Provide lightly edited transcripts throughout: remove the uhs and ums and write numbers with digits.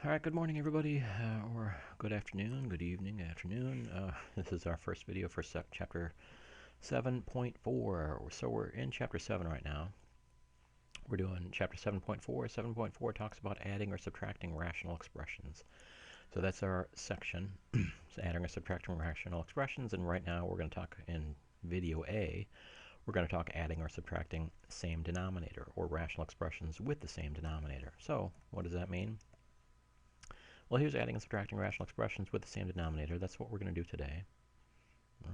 All right, good morning, everybody, or good afternoon, good evening, afternoon. This is our first video for chapter 7.4. So we're in chapter 7 right now. We're doing chapter 7.4. 7.4 talks about adding or subtracting rational expressions. So that's our section, so adding or subtracting rational expressions. And right now we're going to talk in video A, we're going to talk adding or subtracting same denominator, or rational expressions with the same denominator. So what does that mean? Well, here's adding and subtracting rational expressions with the same denominator. That's what we're going to do today.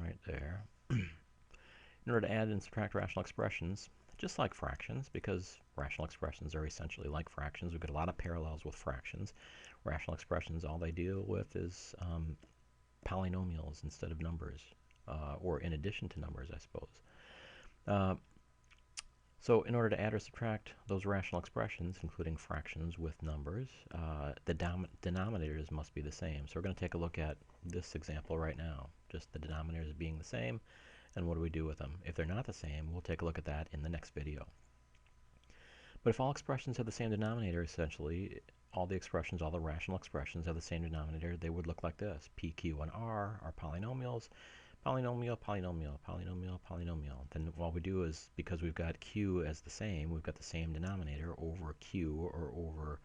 Right there. In order to add and subtract rational expressions, just like fractions, because rational expressions are essentially like fractions, we've got a lot of parallels with fractions. Rational expressions, all they deal with is polynomials instead of numbers, or in addition to numbers, I suppose. So in order to add or subtract those rational expressions, including fractions with numbers, the denominators must be the same. So we're going to take a look at this example right now, just the denominators being the same, and what do we do with them. If they're not the same, we'll take a look at that in the next video. But if all expressions have the same denominator, essentially, all the expressions, all the rational expressions have the same denominator, they would look like this. P, Q, and R are polynomials. Polynomial, polynomial, polynomial, polynomial. Then what we do is, because we've got Q as the same, we've got the same denominator over Q or over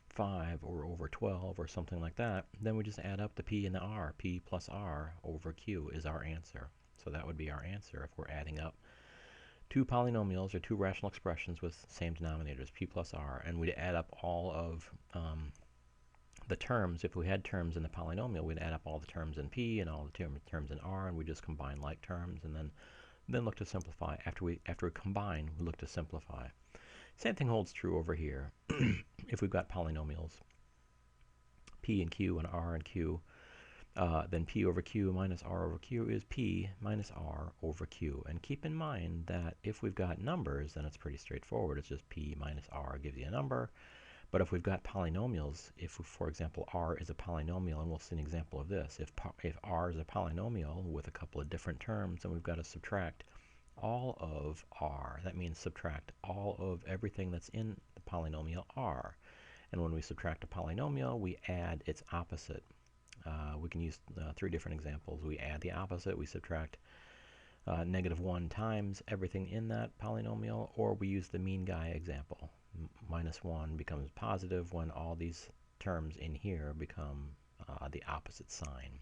5 or over 12 or something like that, then we just add up the P and the R. P plus R over Q is our answer. So that would be our answer if we're adding up two polynomials or two rational expressions with same denominators, P plus R, and we'd add up all of the terms. If we had terms in the polynomial, we'd add up all the terms in P and all the terms in R, and we just combine like terms, and then look to simplify. After we combine, we look to simplify. Same thing holds true over here. If we've got polynomials, P and Q and R and Q, then P over Q minus R over Q is P minus R over Q. And keep in mind that if we've got numbers, then it's pretty straightforward. It's just P minus R gives you a number. But if we've got polynomials, if, for example, R is a polynomial, and we'll see an example of this, if R is a polynomial with a couple of different terms, then we've got to subtract all of R. That means subtract all of everything that's in the polynomial R. And when we subtract a polynomial, we add its opposite. We can use 3 different examples. We add the opposite, we subtract -1 times everything in that polynomial, or we use the mean guy example. -1 becomes positive when all these terms in here become the opposite sign.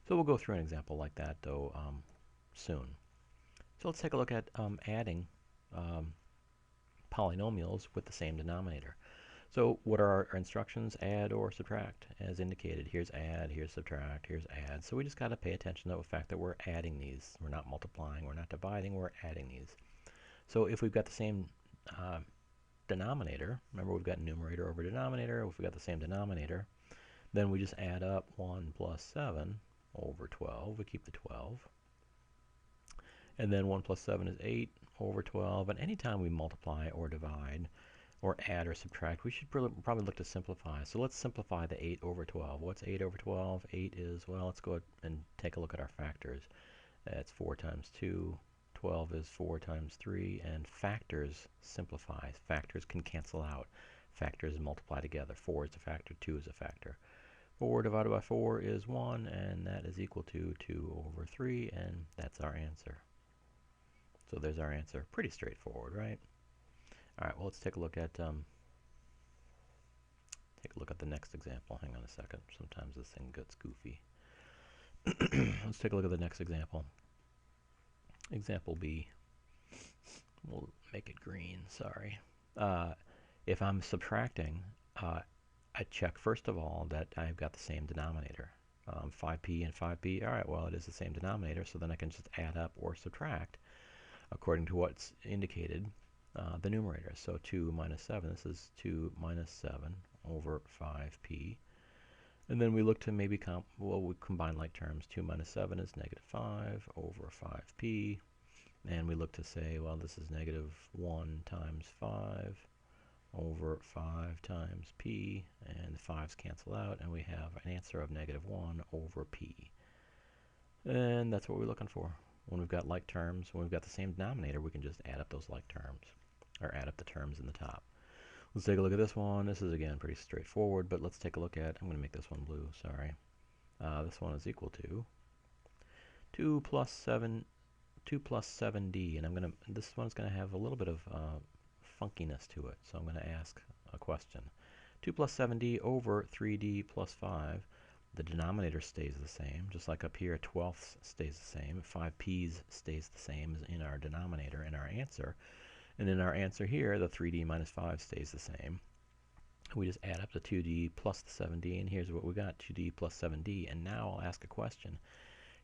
So we'll go through an example like that, though, soon. So let's take a look at adding polynomials with the same denominator. So what are our instructions? Add or subtract, as indicated. Here's add, here's subtract, here's add. So we just got to pay attention to the fact that we're adding these. We're not multiplying, we're not dividing, we're adding these. So if we've got the same denominator, remember we've got numerator over denominator, if we've got the same denominator, then we just add up 1 plus 7 over 12. We keep the 12. And then 1 plus 7 is 8 over 12. And anytime we multiply or divide, or add or subtract, we should probably look to simplify. So let's simplify the 8 over 12. What's 8 over 12? 8 is, well, let's go and take a look at our factors. That's 4 times 2. 12 is 4 times 3. And factors simplify. Factors can cancel out. Factors multiply together. 4 is a factor, 2 is a factor. 4 divided by 4 is 1, and that is equal to 2 over 3, and that's our answer. So there's our answer. Pretty straightforward, right? All right, well, let's take a look at the next example. Hang on a second. Sometimes this thing gets goofy. Let's take a look at the next example. Example B. We'll make it green. Sorry. If I'm subtracting, I check first of all that I've got the same denominator. 5p and 5p. All right, well, it is the same denominator, so then I can just add up or subtract according to what's indicated. The numerator. So 2 minus 7, this is 2 minus 7 over 5p. And then we look to maybe, we combine like terms. 2 minus 7 is -5 over 5p. And we look to say, well, this is -1 times 5 over 5 times p. And the 5's cancel out, and we have an answer of -1 over p. And that's what we're looking for. When we've got like terms, when we've got the same denominator, we can just add up those like terms, or add up the terms in the top. Let's take a look at this one. This is, again, pretty straightforward, but let's take a look at, I'm going to make this one blue, sorry. This one is equal to 2 plus 7d, and this one's going to have a little bit of funkiness to it, so I'm going to ask a question. 2 plus 7d over 3d plus 5. The denominator stays the same, just like up here, 12ths stays the same. 5p's stays the same as in our denominator in our answer. And in our answer here, the 3d minus 5 stays the same. We just add up the 2d plus the 7d, and here's what we got, 2d plus 7d. And now I'll ask a question.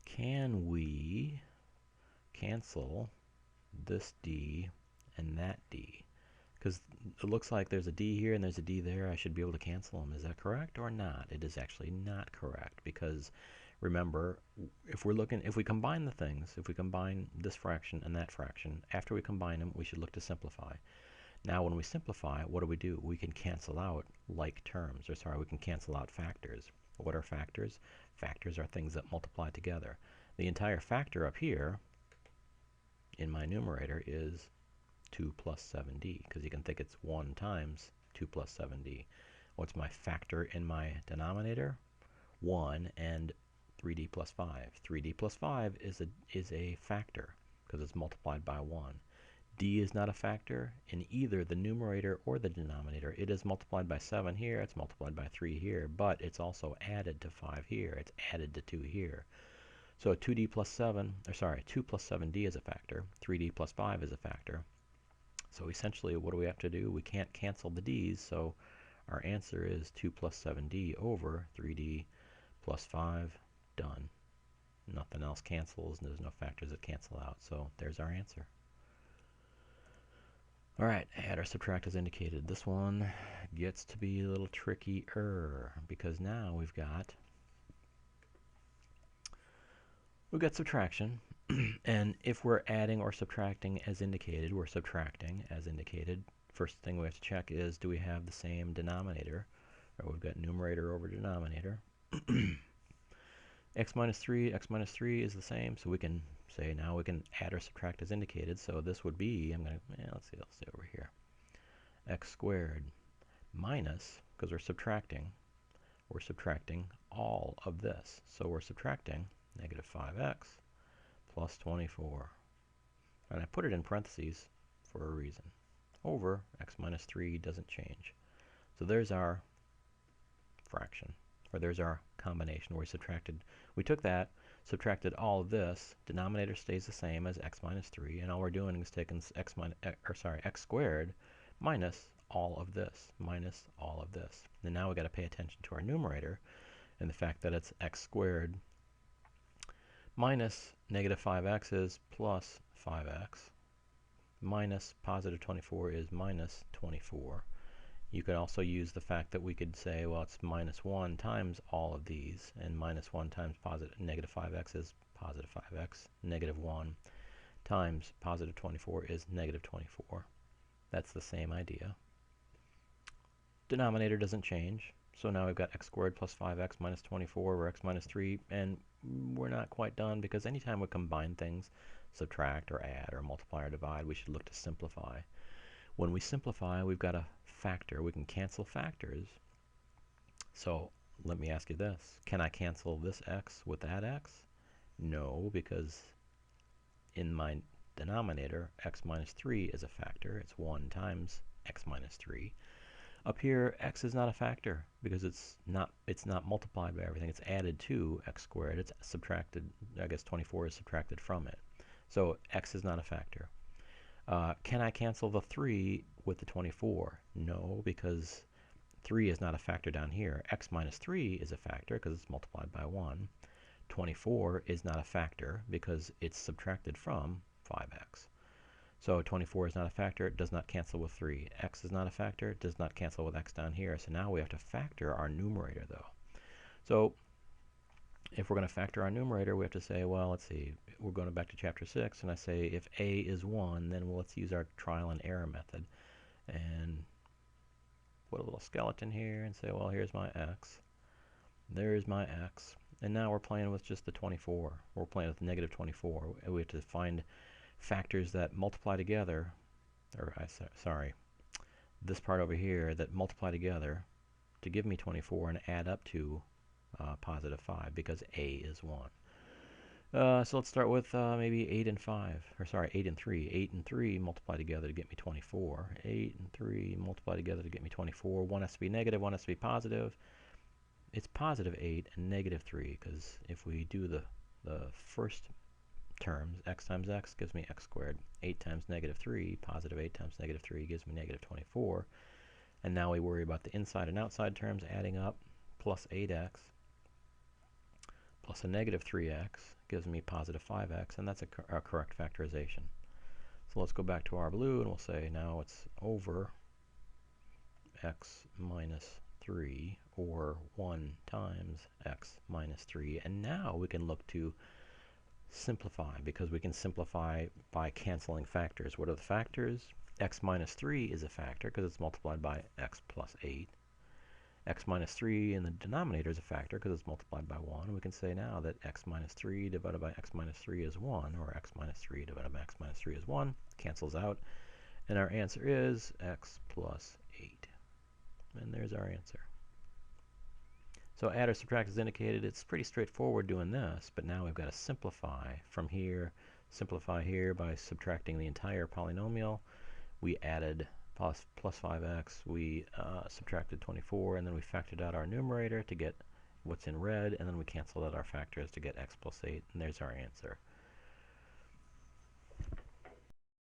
Can we cancel this d and that d? Because it looks like there's a d here and there's a d there. I should be able to cancel them. Is that correct or not? It is actually not correct, because remember, if we combine the things, if we combine this fraction and that fraction, after we combine them, we should look to simplify. Now, when we simplify, what do? We can cancel out like terms, we can cancel out factors. What are factors? Factors are things that multiply together. The entire factor up here in my numerator is 2 plus 7d, because you can think it's 1 times 2 plus 7d. What's my factor in my denominator? 1 and 3d plus 5. 3d plus 5 is a factor because it's multiplied by 1. D is not a factor in either the numerator or the denominator. It is multiplied by 7 here, it's multiplied by 3 here, but it's also added to 5 here, it's added to 2 here. So 2 plus 7d is a factor, 3d plus 5 is a factor. So essentially, what do we have to do? We can't cancel the d's, so our answer is 2 plus 7d over 3d plus 5, done. Nothing else cancels, and there's no factors that cancel out, so there's our answer. All right, add or subtract as indicated. This one gets to be a little trickier because now we've got subtraction, and if we're adding or subtracting as indicated, we're subtracting as indicated. First thing we have to check is, do we have the same denominator? Or we've got numerator over denominator. X minus 3 is the same, so we can say now we can add or subtract as indicated. So this would be, let's see over here, x squared minus, because we're subtracting all of this. So we're subtracting negative 5x plus 24. And I put it in parentheses for a reason. Over x minus 3 doesn't change. So there's our fraction, or there's our combination where we took that, subtracted all of this. Denominator stays the same as x minus 3, and all we're doing is taking x squared minus all of this, And now we got to pay attention to our numerator and the fact that it's x squared minus negative 5x is plus 5x, minus positive 24 is minus 24. You could also use the fact that we could say, well, it's minus 1 times all of these, and minus 1 times negative 5x is positive 5x. Negative 1 times positive 24 is negative 24. That's the same idea. Denominator doesn't change, so now we've got x squared plus 5x minus 24 over x minus 3, and we're not quite done, because anytime we combine things, subtract or add or multiply or divide, we should look to simplify. When we simplify, we've got a factor. We can cancel factors. So let me ask you this. Can I cancel this x with that x? No, because in my denominator, x minus 3 is a factor. It's 1 times x minus 3. Up here, x is not a factor because it's not multiplied by everything. It's added to x squared. It's subtracted, 24 is subtracted from it. So x is not a factor. Can I cancel the 3 with the 24? No, because 3 is not a factor down here. X minus 3 is a factor because it's multiplied by 1. 24 is not a factor because it's subtracted from 5x. So 24 is not a factor, it does not cancel with 3. X is not a factor, it does not cancel with x down here. So now we have to factor our numerator, though. So if we're going to factor our numerator, we have to say, well, let's see, we're going back to chapter 6, and I say if a is 1, then let's use our trial and error method and put a little skeleton here and say, well, here's my x, there's my x, and now we're playing with just the 24. We're playing with negative 24. We have to find factors that multiply together, this part over here that multiply together to give me 24 and add up to positive 5 because a is 1. So let's start with maybe 8 and 5, or sorry, 8 and 3. 8 and 3 multiply together to get me 24. 8 and 3 multiply together to get me 24. One has to be negative, one has to be positive. It's positive 8 and negative 3, because if we do the first terms, x times x gives me x squared. 8 times negative 3, positive 8 times negative 3 gives me negative 24. And now we worry about the inside and outside terms adding up. Plus 8x plus a negative 3x gives me positive 5x, and that's a correct factorization. So let's go back to our blue, and we'll say now it's over x minus 3, or 1 times x minus 3. And now we can look to simplify, because we can simplify by canceling factors. What are the factors? X minus 3 is a factor because it's multiplied by x plus 8. X minus 3 in the denominator is a factor because it's multiplied by 1. We can say now that x minus 3 divided by x minus 3 is 1, or x minus 3 divided by x minus 3 is 1. Cancels out. And our answer is x plus 8. And there's our answer. So add or subtract is indicated. It's pretty straightforward doing this, but now we've got to simplify from here. Simplify here by subtracting the entire polynomial. We added plus 5x, we subtracted 24, and then we factored out our numerator to get what's in red, and then we canceled out our factors to get x plus 8, and there's our answer.